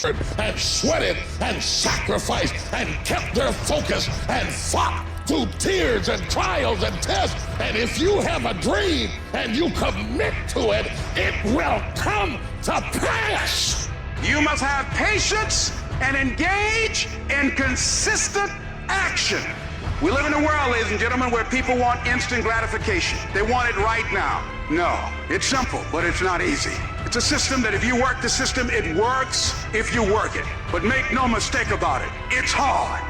and sweated and sacrificed and kept their focus and fought through tears and trials and tests. And if you have a dream and you commit to it, it will come to pass. You must have patience and engage in consistent action. We live in a world, ladies and gentlemen, where people want instant gratification. They want it right now. No, it's simple, but it's not easy. It's a system that if you work the system, it works if you work it. But make no mistake about it, it's hard.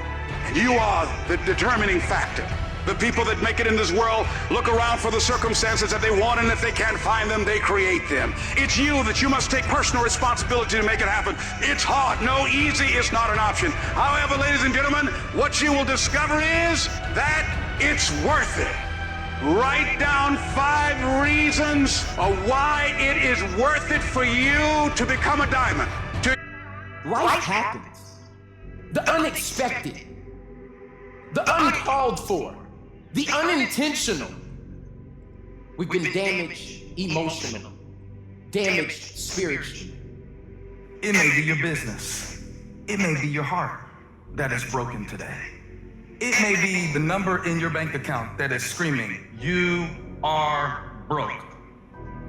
And you are the determining factor. The people that make it in this world look around for the circumstances that they want, and if they can't find them, they create them. It's you that you must take personal responsibility to make it happen. It's hard. No, easy is not an option. However, ladies and gentlemen, what you will discover is that it's worth it. Write down 5 reasons of why it is worth it for you to become a diamond. Life happens. The unexpected. The uncalled for. The unintentional. We've been damaged emotionally, damaged spiritually. It may be your business. It may be your heart that is broken today. It may be the number in your bank account that is screaming, "You are broke."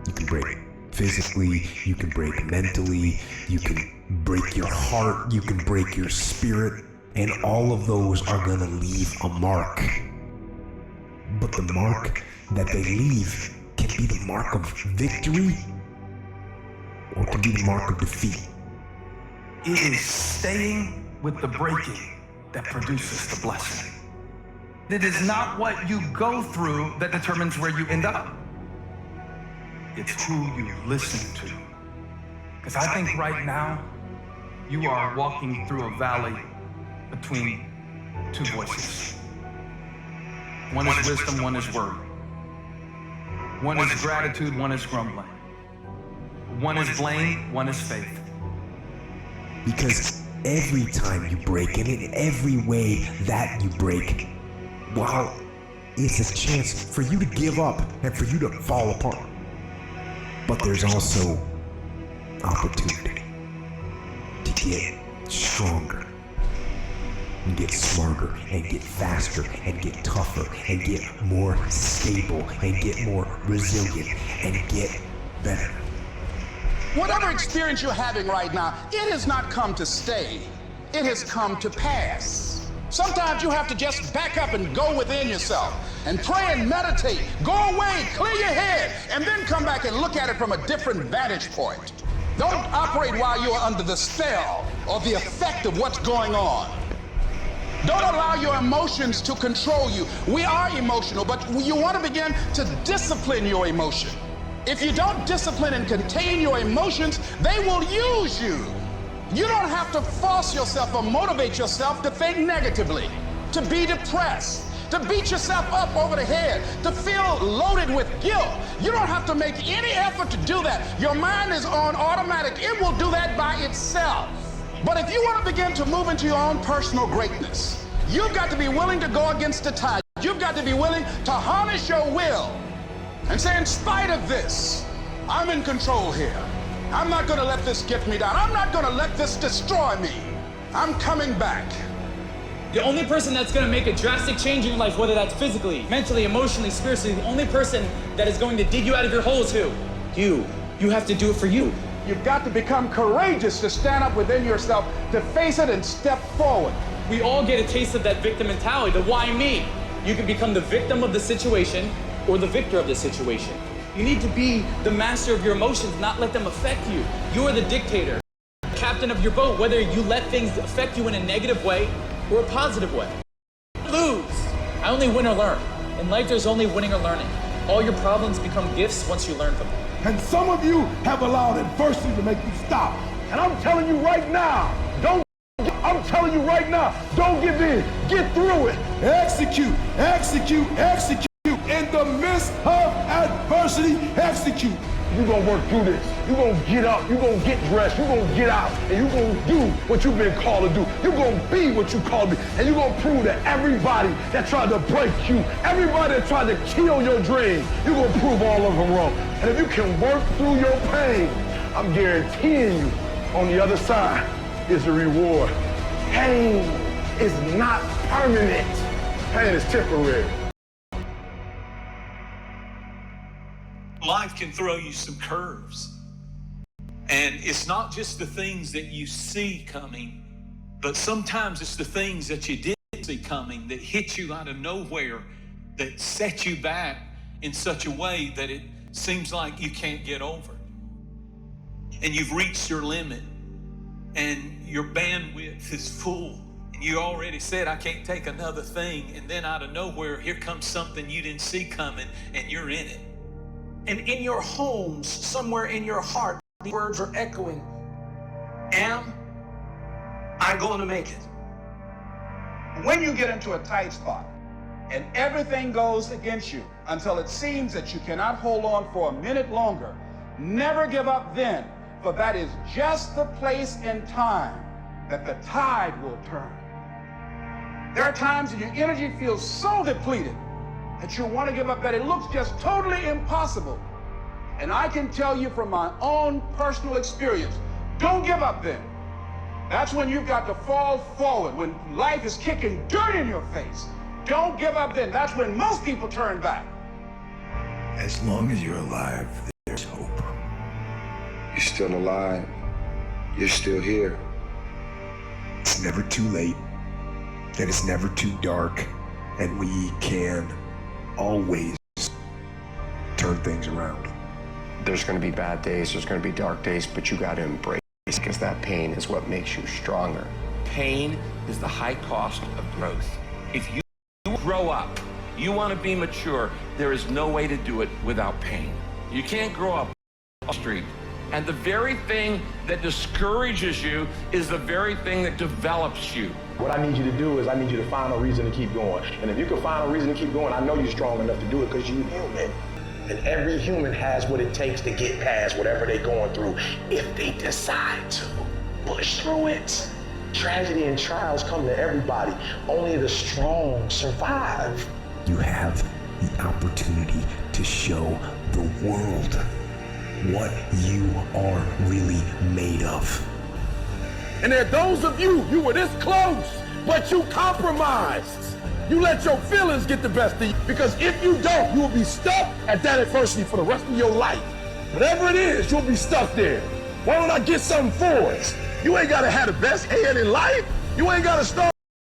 You can break physically, you can break mentally, you can break your heart, you can break your spirit, and all of those are gonna leave a mark. But the mark that they leave can be the mark of victory, or it can be the mark of defeat. It is staying with the breaking that produces the blessing. It is not what you go through that determines where you end up. It's who you listen to. Because I think right now, you are walking through a valley between 2 voices. One is wisdom, one is word. One is gratitude, one is grumbling. One is blame, one is faith. Because every time you break, and in every way that you break, well, it's a chance for you to give up and for you to fall apart. But there's also opportunity to get stronger and get smarter and get faster and get tougher and get more stable and get more resilient and get better. Whatever experience you're having right now, it has not come to stay. It has come to pass. Sometimes you have to just back up and go within yourself and pray and meditate. Go away, clear your head, and then come back and look at it from a different vantage point. Don't operate while you're under the spell or the effect of what's going on. Don't allow your emotions to control you. We are emotional, but you want to begin to discipline your emotion. If you don't discipline and contain your emotions, they will use you. You don't have to force yourself or motivate yourself to think negatively, to be depressed, to beat yourself up over the head, to feel loaded with guilt. You don't have to make any effort to do that. Your mind is on automatic. It will do that by itself. But if you want to begin to move into your own personal greatness, you've got to be willing to go against the tide. You've got to be willing to harness your will and say, in spite of this, I'm in control here. I'm not going to let this get me down. I'm not going to let this destroy me. I'm coming back. The only person that's going to make a drastic change in your life, whether that's physically, mentally, emotionally, spiritually, the only person that is going to dig you out of your hole is who? You. You have to do it for you. You've got to become courageous to stand up within yourself, to face it and step forward. We all get a taste of that victim mentality, the why me. You can become the victim of the situation or the victor of the situation. You need to be the master of your emotions, not let them affect you. You are the dictator, captain of your boat, whether you let things affect you in a negative way or a positive way. Lose. I only win or learn. In life, there's only winning or learning. All your problems become gifts once you learn from them. And some of you have allowed adversity to make you stop. And I'm telling you right now, don't give in. Get through it. Execute, execute, execute. In the midst of adversity, execute. You're gonna work through this. You're gonna get up, you're gonna get dressed, you're gonna get out, and you're gonna do what you've been called to do. You're gonna be what you called to be, and you're gonna prove that everybody that tried to break you, everybody that tried to kill your dream, you're gonna prove all of them wrong. And if you can work through your pain, I'm guaranteeing you, on the other side, is a reward. Pain is not permanent. Pain is temporary. Life can throw you some curves. And it's not just the things that you see coming, but sometimes it's the things that you didn't see coming that hit you out of nowhere, that set you back in such a way that it seems like you can't get over. And you've reached your limit and your bandwidth is full. And you already said, I can't take another thing. And then out of nowhere, here comes something you didn't see coming and you're in it. And in your homes, somewhere in your heart, the words are echoing, am I going to make it? When you get into a tight spot and everything goes against you until it seems that you cannot hold on for a minute longer, never give up then, for that is just the place and time that the tide will turn. There are times when your energy feels so depleted that you want to give up, that it looks just totally impossible. And I can tell you from my own personal experience, don't give up then. That's when you've got to fall forward, when life is kicking dirt in your face. Don't give up then. That's when most people turn back. As long as you're alive, there's hope. You're still alive. You're still here. It's never too late, and it's never too dark, and we can always turn things around. There's going to be bad days, there's going to be dark days, but you got to embrace it, because that pain is what makes you stronger. Pain is the high cost of growth. If you grow up, you want to be mature, there is no way to do it without pain. You can't grow up on the street. And the very thing that discourages you is the very thing that develops you. What I need you to do is I need you to find a reason to keep going. And if you can find a reason to keep going, I know you're strong enough to do it because you're human. And every human has what it takes to get past whatever they're going through if they decide to push through it. Tragedy and trials come to everybody. Only the strong survive. You have the opportunity to show the world what you are really made of. And there are those of you were this close, but you compromised. You let your feelings get the best of you, because if you don't, you will be stuck at that adversity for the rest of your life. Whatever it is, you'll be stuck there. Why don't I get something for us? You ain't gotta have the best head in life. You ain't gotta start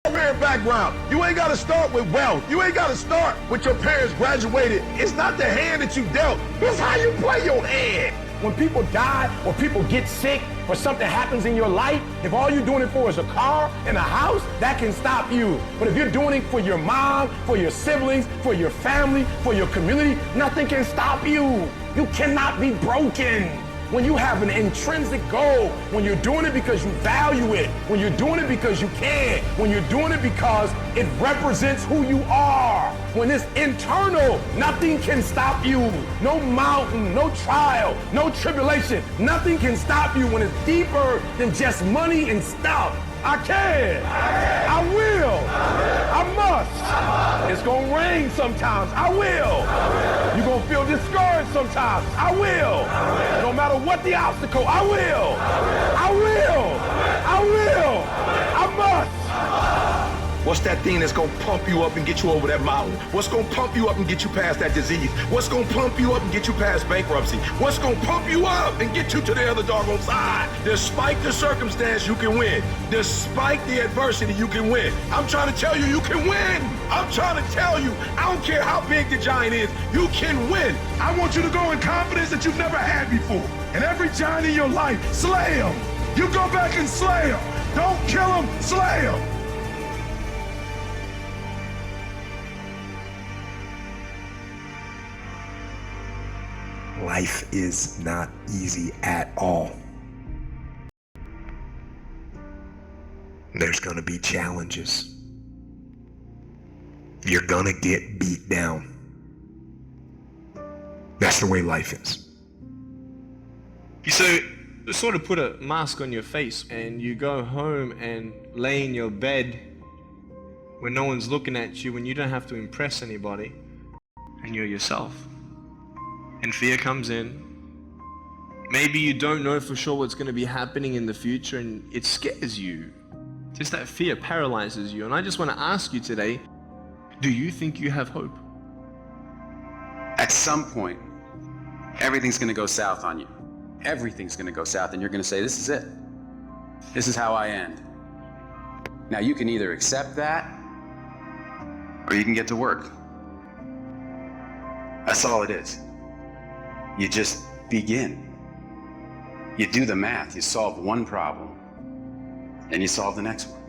with a background. You ain't gotta start with wealth. You ain't gotta start with your parents graduated. It's not the hand that you dealt. It's how you play your hand. When people die or people get sick or something happens in your life, if all you're doing it for is a car and a house, that can stop you. But if you're doing it for your mom, for your siblings, for your family, for your community, nothing can stop you. You cannot be broken. When you have an intrinsic goal, when you're doing it because you value it, when you're doing it because you can, when you're doing it because it represents who you are, when it's internal, nothing can stop you. No mountain, no trial, no tribulation, nothing can stop you when it's deeper than just money and stuff. I can. I will. I must. It's going to rain sometimes. I will. You're going to feel discouraged sometimes. I will. No matter what the obstacle, I will. I will. I will. I must. What's that thing that's gonna pump you up and get you over that mountain? What's gonna pump you up and get you past that disease? What's gonna pump you up and get you past bankruptcy? What's gonna pump you up and get you to the other doggone side? Despite the circumstance, you can win. Despite the adversity, you can win. I'm trying to tell you, you can win. I'm trying to tell you, I don't care how big the giant is, you can win. I want you to go in confidence that you've never had before. And every giant in your life, slay him. You go back and slay him. Don't kill him, slay him. Life is not easy at all. There's gonna be challenges. You're gonna get beat down. That's the way life is. You sort of put a mask on your face and you go home and lay in your bed where no one's looking at you and you don't have to impress anybody and you're yourself. And fear comes in Maybe you don't know for sure what's going to be happening in the future and it scares you. Just that fear paralyzes you. And I just want to ask you today, do you think you have hope? At some point, everything's going to go south on you. Everything's going to go south and you're going to say, this is it. This is how I end. Now you can either accept that or you can get to work. That's all it is. You just begin. You do the math, you solve one problem, then you solve the next one.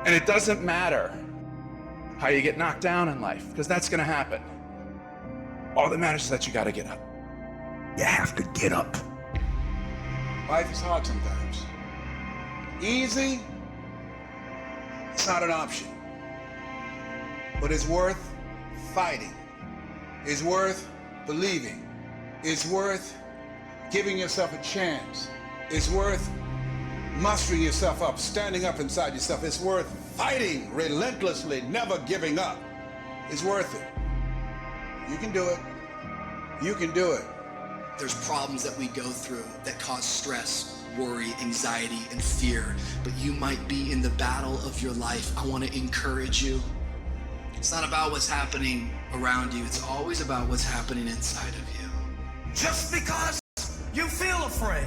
And it doesn't matter how you get knocked down in life, because that's going to happen. All that matters is that you got to get up. You have to get up. Life is hard sometimes. Easy, it's not an option. But it's worth fighting. It's worth believing. It's worth giving yourself a chance. It's worth mustering yourself up, standing up inside yourself. It's worth fighting relentlessly, never giving up. It's worth it. You can do it. You can do it. There's problems that we go through that cause stress, worry, anxiety, and fear. But you might be in the battle of your life. I want to encourage you. It's not about what's happening around you. It's always about what's happening inside of you. Just because you feel afraid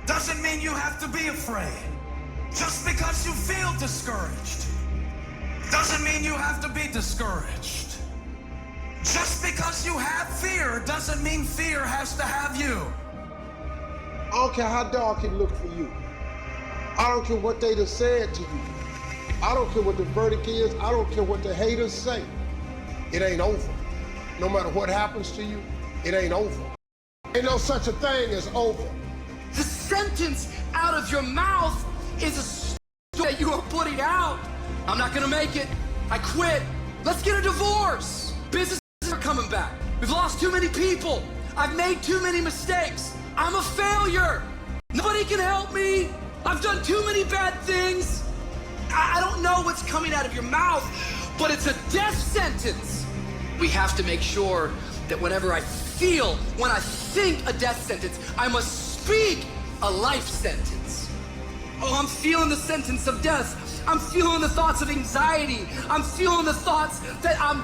doesn't mean you have to be afraid. Just because you feel discouraged doesn't mean you have to be discouraged. Just because you have fear doesn't mean fear has to have you. I don't care how dark it look for you. I don't care what they done said to you. I don't care what the verdict is. I don't care what the haters say. It ain't over. No matter what happens to you, it ain't over. Ain't no such a thing as over. The sentence out of your mouth is a story that you are putting out. I'm not gonna make it. I quit. Let's get a divorce. Businesses are coming back. We've lost too many people. I've made too many mistakes. I'm a failure. Nobody can help me. I've done too many bad things. I don't know what's coming out of your mouth, but it's a death sentence. We have to make sure that whenever I feel, when I think a death sentence, I must speak a life sentence. Oh, I'm feeling the sentence of death. I'm feeling the thoughts of anxiety. I'm feeling the thoughts that I'm